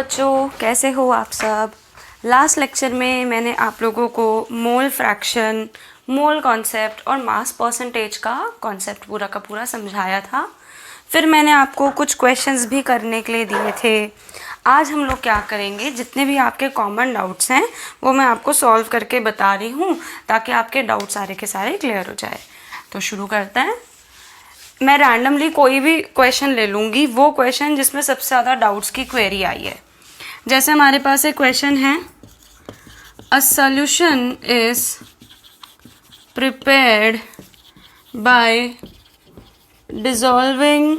बच्चों, कैसे हो आप सब। लास्ट लेक्चर में मैंने आप लोगों को मोल फ्रैक्शन, मोल कॉन्सेप्ट और मास परसेंटेज का कॉन्सेप्ट पूरा का पूरा समझाया था। फिर मैंने आपको कुछ क्वेश्चंस भी करने के लिए दिए थे। आज हम लोग क्या करेंगे, जितने भी आपके कॉमन डाउट्स हैं वो मैं आपको सॉल्व करके बता रही हूँ ताकि आपके डाउट सारे के सारे क्लियर हो जाए। तो शुरू करते हैं। मैं रैंडमली कोई भी क्वेश्चन ले लूँगी, वो क्वेश्चन जिसमें सबसे ज़्यादा डाउट्स की क्वेरी आई है। जैसे हमारे पास एक क्वेश्चन है, अ solution is prepared by dissolving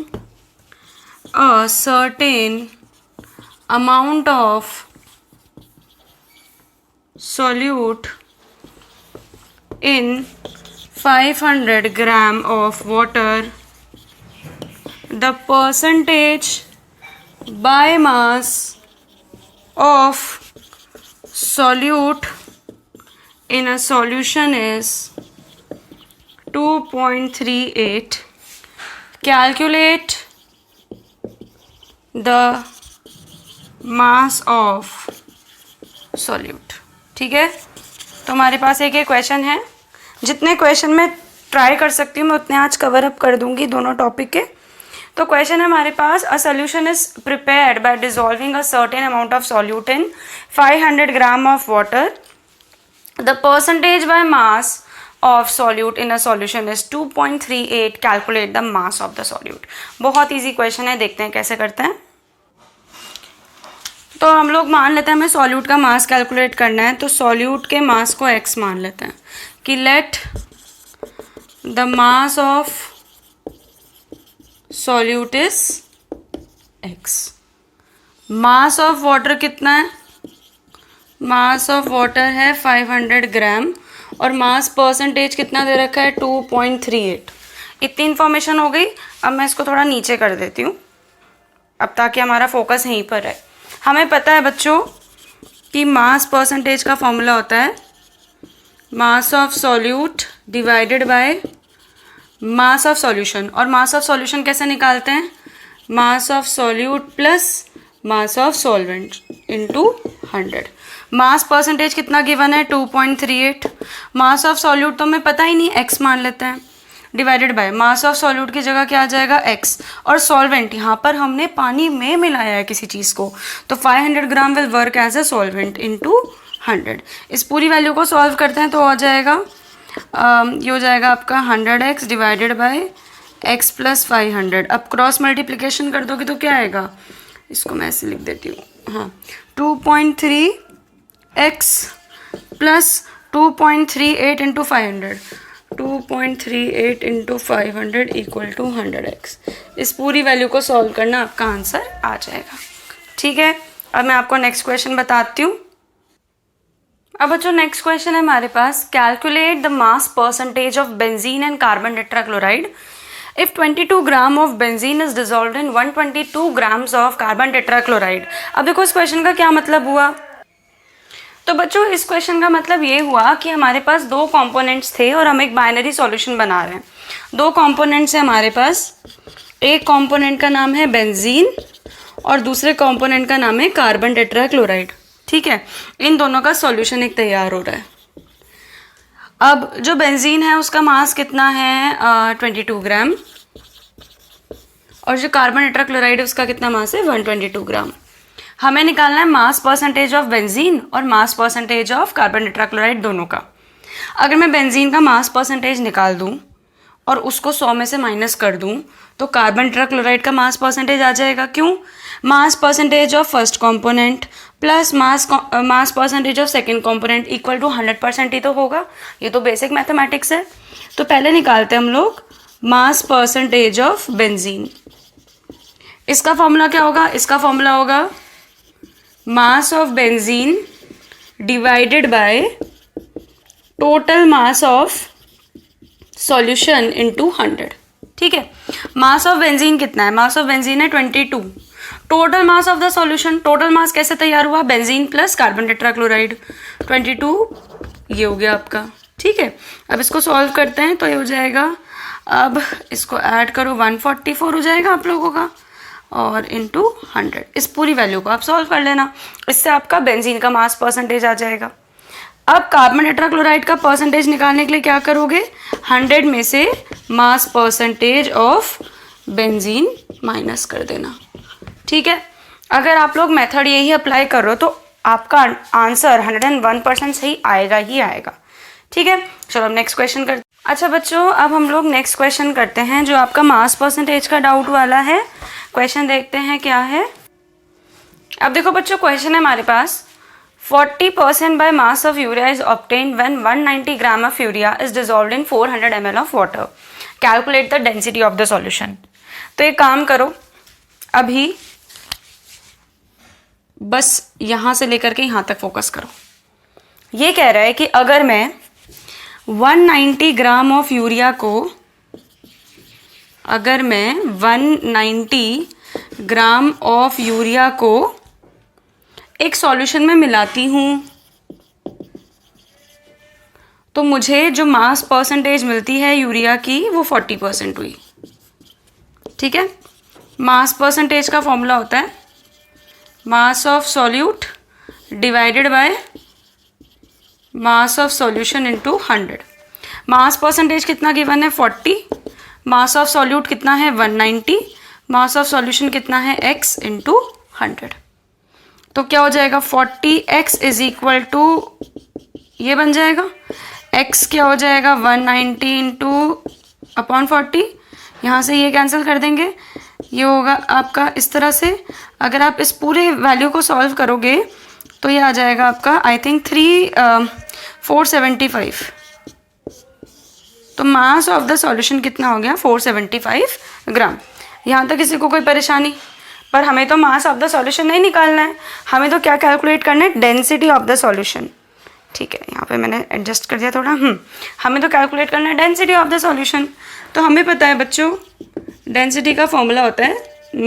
a certain amount of solute in 500 gram of water. The percentage by mass of solute in a solution is 2.38. Calculate the mass of solute. ठीक है, तो हमारे पास एक क्वेश्चन है। जितने question मैं try कर सकती हूँ मैं उतने आज कवर अप कर दूंगी दोनों टॉपिक के। तो क्वेश्चन है हमारे पास, a solution is prepared by dissolving a certain amount of solute in 500 gram of water. The percentage by mass of solute in a solution is 2.38. Calculate the mass of the solute. बहुत easy question है, देखते हैं कैसे करते हैं। तो हम लोग मान लेते हैं हमें सॉल्यूट का मास कैलकुलेट करना है, तो सॉल्यूट के मास को x मान लेते हैं कि let the mass of solute is x। Mass of water कितना है? मास ऑफ वाटर है 500 ग्राम और मास परसेंटेज कितना दे रखा है? 2.38। इतनी इन्फॉर्मेशन हो गई। अब मैं इसको थोड़ा नीचे कर देती हूँ अब, ताकि हमारा फोकस यहीं पर है। हमें पता है बच्चों कि मास परसेंटेज का फॉर्मूला होता है मास of solute divided by mass of solution. और मास ऑफ सॉल्यूशन कैसे निकालते हैं? मास of solute plus mass of solvent into 100। Mass percentage कितना गिवन है? 2.38। मास ऑफ सॉल्यूट तो हमें पता ही नहीं, x मान लेते हैं, divided by mass of solute की जगह क्या आ जाएगा? x। और सॉल्वेंट यहाँ पर हमने पानी में मिलाया है किसी चीज़ को, तो 500 gram will work as a solvent into 100। इस पूरी वैल्यू को सॉल्व करते हैं तो हो जाएगा ये हो जाएगा आपका 100x divided by x plus 500। अब क्रॉस मल्टीप्लिकेशन कर दोगे तो क्या आएगा? इसको मैं ऐसे लिख देती हूँ, हाँ, 2.3x plus 2.38 into 500, 2.38 into 500 equal to 100x। इस पूरी वैल्यू को सॉल्व करना आपका आंसर आ जाएगा। ठीक है, अब मैं आपको नेक्स्ट क्वेश्चन बताती हूँ। अब बच्चों नेक्स्ट क्वेश्चन है हमारे पास, calculate the mass percentage of benzene and carbon tetrachloride if 22 gram of benzene is dissolved in 122 grams of carbon tetrachloride. अब देखो इस क्वेश्चन का क्या मतलब हुआ। तो बच्चों इस क्वेश्चन का मतलब ये हुआ कि हमारे पास दो कंपोनेंट्स थे और हम एक बाइनरी सॉल्यूशन बना रहे हैं। दो कंपोनेंट्स हैं हमारे पास, एक कंपोनेंट का नाम है बेंजीन और दूसरे कंपोनेंट का नाम है कार्बन टेट्राक्लोराइड। ठीक है, इन दोनों का सॉल्यूशन एक तैयार हो रहा है। अब जो बेंजीन है उसका मास कितना है? 22 ग्राम, और जो कार्बन टेट्राक्लोराइड है उसका कितना मास है? 122 ग्राम। हमें निकालना है मास परसेंटेज ऑफ बेंजीन और मास परसेंटेज ऑफ कार्बन टेट्राक्लोराइड दोनों का। अगर मैं बेंजीन का मास परसेंटेज निकाल दूं और उसको 100 में से माइनस कर दूं तो कार्बन टेट्राक्लोराइड का मास परसेंटेज आ जाएगा। क्यों? Mass percentage of first component plus mass percentage of second component equal to 100% ही तो होगा। ये तो बेसिक मैथमेटिक्स है। तो पहले निकालते हैं हम लोग मास परसेंटेज ऑफ बेंजीन। इसका फॉर्मूला क्या होगा? इसका फॉर्मूला होगा mass of benzene divided by total mass of solution into 100। ठीक है, मास ऑफ बेंजीन कितना है? मास ऑफ बेंजीन है 22। Total mass of the solution, total mass कैसे तैयार हुआ? बेंजीन प्लस कार्बन टेट्राक्लोराइड, 22 ये हो गया आपका। ठीक है, अब इसको सॉल्व करते हैं तो ये हो जाएगा, अब इसको ऐड करो 144 हो जाएगा आप लोगों का। और इंटू 100। इस पूरी वैल्यू को आप सॉल्व कर लेना, इससे आपका बेंजीन का मास परसेंटेज आ जाएगा। अब कार्बन टेट्राक्लोराइड का परसेंटेज निकालने के लिए क्या करोगे, 100 में से मास परसेंटेज ऑफ बेंजीन माइनस कर देना। ठीक है, अगर आप लोग मेथड यही अप्लाई कर रहे हो तो आपका आंसर 101% सही आएगा ही आएगा। ठीक है, चलो अब नेक्स्ट क्वेश्चन करते। अच्छा बच्चों, अब हम लोग नेक्स्ट क्वेश्चन करते हैं जो आपका मास परसेंटेज का डाउट वाला है। क्वेश्चन देखते हैं क्या है। अब देखो बच्चों, क्वेश्चन है हमारे पास 40% by mass of urea is obtained when 190 gram of urea is dissolved in 400 ml of water. Calculate the density of the solution. तो एक काम करो, अभी बस यहाँ से लेकर के यहाँ तक फोकस करो। ये कह रहा है कि अगर मैं 190 ग्राम ऑफ यूरिया को, अगर मैं 190 ग्राम ऑफ यूरिया को एक सॉल्यूशन में मिलाती हूँ तो मुझे जो मास परसेंटेज मिलती है यूरिया की वो 40% हुई। ठीक है, मास परसेंटेज का फॉर्मूला होता है मास of solute divided by mass of solution into 100। Mass percentage कितना गिवन है 40, मास ऑफ सॉल्यूट कितना है 190, मास ऑफ सॉल्यूशन कितना है x इंटू 100। तो क्या हो जाएगा 40x इज इक्वल टू, ये बन जाएगा x क्या हो जाएगा 190 इंटू अपॉन 40, यहाँ से ये कैंसिल कर देंगे, ये होगा आपका इस तरह से। अगर आप इस पूरे वैल्यू को सॉल्व करोगे तो ये आ जाएगा आपका आई थिंक 475। तो मास ऑफ द सॉल्यूशन कितना हो गया 475 ग्राम। यहाँ तक किसी को कोई परेशानी? पर हमें तो मास ऑफ द सॉल्यूशन नहीं निकालना है, हमें तो क्या कैलकुलेट करना है, डेंसिटी ऑफ द सॉल्यूशन। ठीक है, यहाँ पे मैंने एडजस्ट कर दिया थोड़ा। हमें तो कैलकुलेट करना है डेंसिटी ऑफ द सॉल्यूशन। तो हमें पता है बच्चों डेंसिटी का फॉर्मूला होता है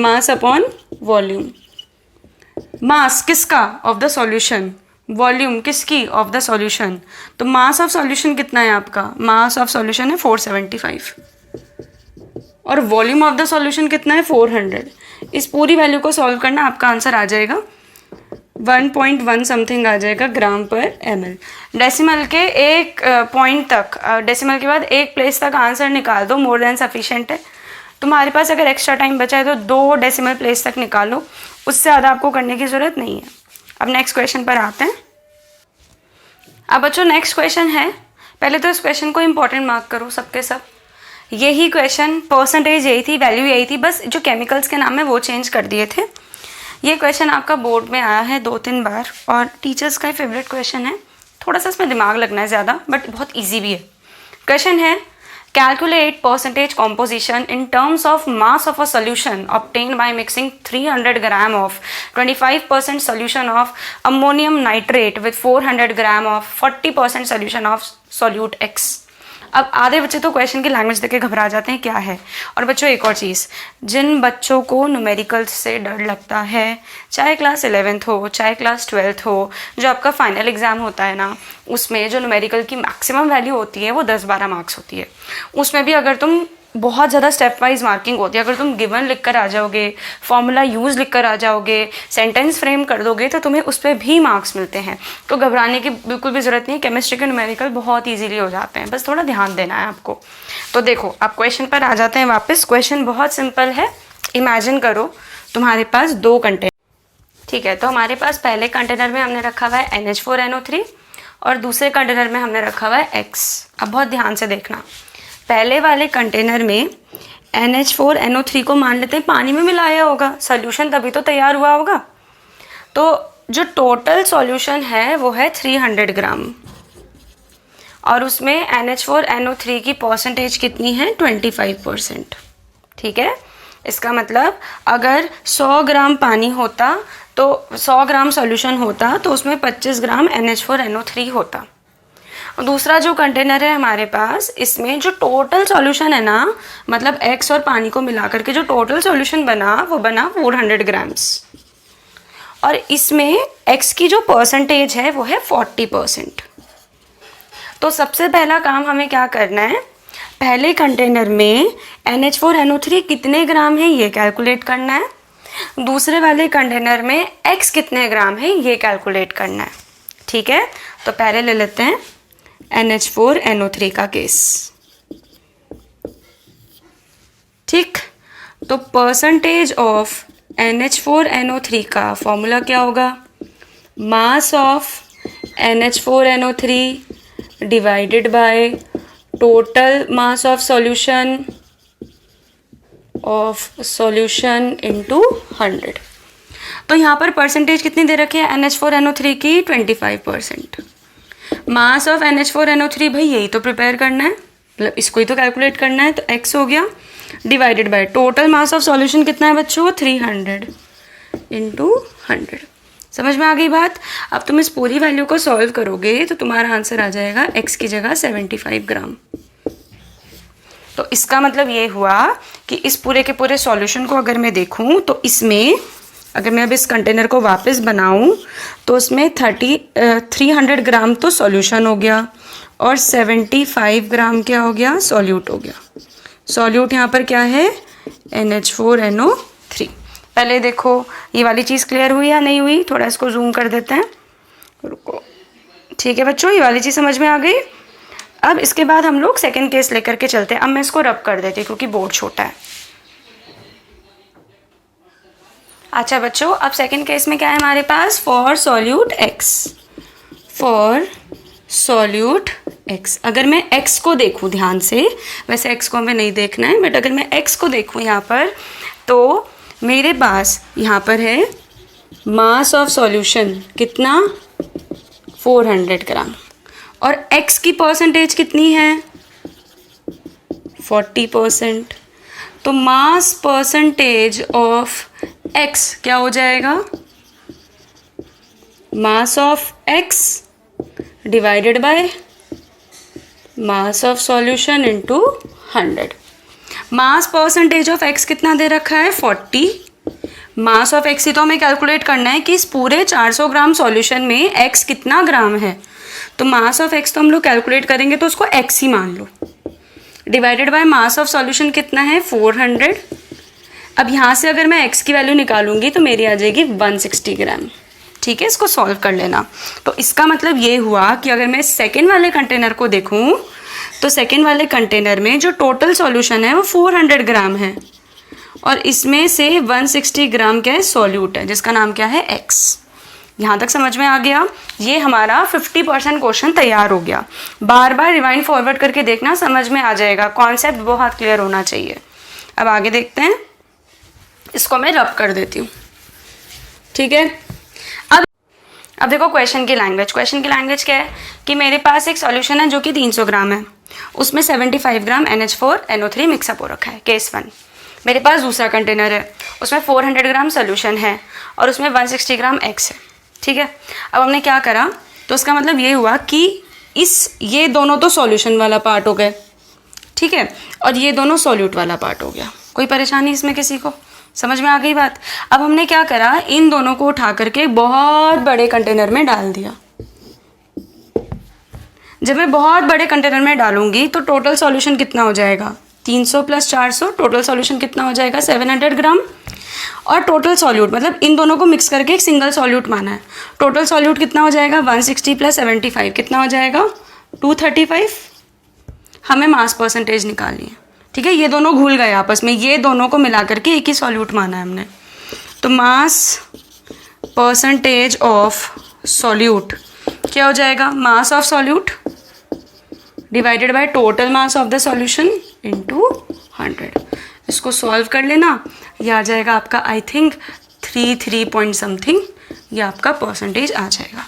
मास अपॉन वॉल्यूम। मास किसका? Of the solution. वॉल्यूम किसकी? Of the solution. तो मास ऑफ सॉल्यूशन कितना है आपका? मास ऑफ सॉल्यूशन है 475 और वॉल्यूम ऑफ द सॉल्यूशन कितना है 400। इस पूरी वैल्यू को सॉल्व करना, आपका आंसर आ जाएगा 1.1 समथिंग आ जाएगा ग्राम पर ml। डेसिमल के एक पॉइंट तक, डेसिमल के बाद एक प्लेस तक आंसर निकाल दो, मोर देन सफिशिएंट है। तुम्हारे पास अगर एक्स्ट्रा टाइम बचा है तो 2 डेसिमल प्लेस तक निकालो, उससे ज़्यादा आपको करने की ज़रूरत नहीं है। अब नेक्स्ट क्वेश्चन पर आते हैं। अब बच्चों नेक्स्ट क्वेश्चन है, पहले तो इस क्वेश्चन को इंपॉर्टेंट मार्क करो सबके सब। यही क्वेश्चन, परसेंटेज यही थी, वैल्यू यही थी, बस जो केमिकल्स के नाम है वो चेंज कर दिए थे। ये क्वेश्चन आपका बोर्ड में आया है 2-3 बार और टीचर्स का फेवरेट क्वेश्चन है। थोड़ा सा इसमें दिमाग लगना है ज़्यादा, बट बहुत ईजी भी है। क्वेश्चन है calculate percentage composition in terms of mass of a solution obtained by mixing 300 gram of 25% solution of ammonium nitrate with 400 gram of 40% solution of solute x. अब आधे बच्चे तो क्वेश्चन की लैंग्वेज देख के घबरा जाते हैं, क्या है। और बच्चों एक और चीज़, जिन बच्चों को न्यूमेरिकल्स से डर लगता है, चाहे क्लास 11th हो चाहे क्लास 12th हो, जो आपका फाइनल एग्ज़ाम होता है ना, उसमें जो न्यूमेरिकल की मैक्सिमम वैल्यू होती है वो 10-12 मार्क्स होती है। उसमें भी अगर तुम बहुत ज़्यादा स्टेप वाइज मार्किंग होती है, अगर तुम गिवन लिख कर आ जाओगे, फॉर्मूला यूज़ लिख कर आ जाओगे, सेंटेंस फ्रेम कर दोगे तो तुम्हें उस पर भी मार्क्स मिलते हैं। तो घबराने की बिल्कुल भी ज़रूरत नहीं है, केमिस्ट्री के न्यूमेरिकल बहुत ईजीली हो जाते हैं, बस थोड़ा ध्यान देना है आपको। तो देखो आप क्वेश्चन पर आ जाते हैं वापस। क्वेश्चन बहुत सिंपल है। इमेजिन करो तुम्हारे पास 2 कंटेनर, ठीक है। तो हमारे पास पहले कंटेनर में हमने रखा हुआ है NH4NO3 और दूसरे कंटेनर में हमने रखा हुआ है X। अब बहुत ध्यान से देखना, पहले वाले कंटेनर में NH4NO3 को मान लेते हैं पानी में मिलाया होगा, सॉल्यूशन तभी तो तैयार हुआ होगा। तो जो टोटल सॉल्यूशन है वो है 300 ग्राम और उसमें NH4NO3 की परसेंटेज कितनी है 25%। ठीक है, इसका मतलब अगर 100 ग्राम पानी होता तो 100 ग्राम सॉल्यूशन होता तो उसमें 25 ग्राम NH4NO3 होता। दूसरा जो कंटेनर है हमारे पास, इसमें जो टोटल सॉल्यूशन है ना, मतलब X और पानी को मिला करके जो टोटल सॉल्यूशन बना वो बना 400 ग्राम्स और इसमें X की जो परसेंटेज है वो है 40%। तो सबसे पहला काम हमें क्या करना है, पहले कंटेनर में NH4NO3 कितने ग्राम है ये कैलकुलेट करना है दूसरे वाले कंटेनर में x कितने ग्राम है ये कैलकुलेट करना है। ठीक है, तो पहले ले लेते हैं NH4NO3 का केस। ठीक, तो परसेंटेज ऑफ NH4NO3 का फॉर्मूला क्या होगा? Mass of NH4NO3 divided by total mass of solution into 100। तो यहाँ पर परसेंटेज कितनी दे रखी है NH4NO3 की? 25%। मास ऑफ NH4NO3 भाई यही तो प्रिपेयर करना है, मतलब इसको ही तो कैलकुलेट करना है, तो x हो गया divided by total mass of solution कितना है बच्चों? 300 इंटू 100। समझ में आ गई बात? अब तुम इस पूरी वैल्यू को सॉल्व करोगे तो तुम्हारा आंसर आ जाएगा x की जगह 75 ग्राम। तो इसका मतलब ये हुआ कि इस पूरे के पूरे सॉल्यूशन को अगर मैं देखूं तो इसमें, अगर मैं अब इस कंटेनर को वापस बनाऊं तो उसमें 300 ग्राम तो सॉल्यूशन हो गया और 75 ग्राम क्या हो गया? सॉल्यूट हो गया। सॉल्यूट यहाँ पर क्या है? NH4NO3। पहले देखो ये वाली चीज़ क्लियर हुई या नहीं हुई? थोड़ा इसको जूम कर देते हैं, रुको। ठीक है बच्चों, ये वाली चीज़ समझ में आ गई। अब इसके बाद हम लोग सेकेंड केस लेकर के चलते हैं। अब मैं इसको रब कर देती हूँ क्योंकि बोर्ड छोटा है। अच्छा बच्चों, अब सेकेंड केस में क्या है हमारे पास? For solute x। अगर मैं x को देखूँ ध्यान से, वैसे x को हमें नहीं देखना है, बट अगर मैं x को देखूँ यहाँ पर, तो मेरे पास यहाँ पर है मास ऑफ सॉल्यूशन कितना? 400 ग्राम। और x की परसेंटेज कितनी है? 40%। तो मास परसेंटेज ऑफ x क्या हो जाएगा? Mass of x divided by mass of solution into 100। Mass percentage of x कितना दे रखा है? 40। मास ऑफ x ही तो हमें कैलकुलेट करना है कि इस पूरे 400 ग्राम सॉल्यूशन में x कितना ग्राम है। तो मास ऑफ x तो हम लोग कैलकुलेट करेंगे तो उसको x ही मान लो, divided by mass of solution कितना है? 400। अब यहाँ से अगर मैं x की वैल्यू निकालूंगी तो मेरी आ जाएगी 160 ग्राम। ठीक है, इसको सॉल्व कर लेना। तो इसका मतलब ये हुआ कि अगर मैं सेकेंड वाले कंटेनर को देखूँ तो सेकेंड वाले कंटेनर में जो टोटल सॉल्यूशन है वो 400 ग्राम है और इसमें से 160 ग्राम क्या है? सॉल्यूट है, जिसका नाम क्या है? x। यहाँ तक समझ में आ गया? ये हमारा 50% क्वेश्चन तैयार हो गया। बार बार रिवाइंड फॉरवर्ड करके देखना, समझ में आ जाएगा। कॉन्सेप्ट बहुत क्लियर होना चाहिए। अब आगे देखते हैं, इसको मैं रब कर देती हूँ। ठीक है, अब देखो क्वेश्चन की लैंग्वेज क्या है कि मेरे पास एक सॉल्यूशन है जो कि 300 ग्राम है, उसमें 75 ग्राम NH4NO3 मिक्सअप हो रखा है, केस 1। मेरे पास दूसरा कंटेनर है, उसमें 400 ग्राम सोल्यूशन है और उसमें 160 ग्राम x है। ठीक है, अब हमने क्या करा, तो उसका मतलब ये हुआ कि ये दोनों तो सॉल्यूशन वाला पार्ट हो गए, ठीक है, और ये दोनों सॉल्यूट वाला पार्ट हो गया। कोई परेशानी इसमें किसी को? समझ में आ गई बात? अब हमने क्या करा, इन दोनों को उठा करके बहुत बड़े कंटेनर में डाल दिया। जब मैं बहुत बड़े कंटेनर में डालूंगी तो टोटल सॉल्यूशन कितना हो जाएगा? 300 + 400, टोटल सॉल्यूशन कितना हो जाएगा? 700 ग्राम। और टोटल सॉल्यूट मतलब इन दोनों को मिक्स करके एक सिंगल सॉल्यूट माना है। टोटल सॉल्यूट कितना हो जाएगा? 160 + 75 कितना हो जाएगा? 235। हमें मास परसेंटेज निकालनी है। ठीक है, ये दोनों घुल गए आपस में, ये दोनों को मिला करके एक ही सॉल्यूट माना है हमने। तो मास परसेंटेज ऑफ सॉल्यूट क्या हो जाएगा? मास of solute divided by total mass of the solution into 100। इसको सॉल्व कर लेना, ये आ जाएगा आपका आई थिंक 3 पॉइंट समथिंग, ये आपका परसेंटेज आ जाएगा।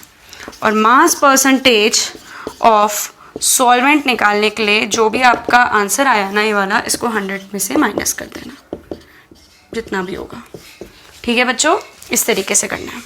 और मास परसेंटेज ऑफ सॉल्वेंट निकालने के लिए जो भी आपका आंसर आया ना ये वाला, इसको 100 में से माइनस कर देना, जितना भी होगा। ठीक है बच्चों, इस तरीके से करना है।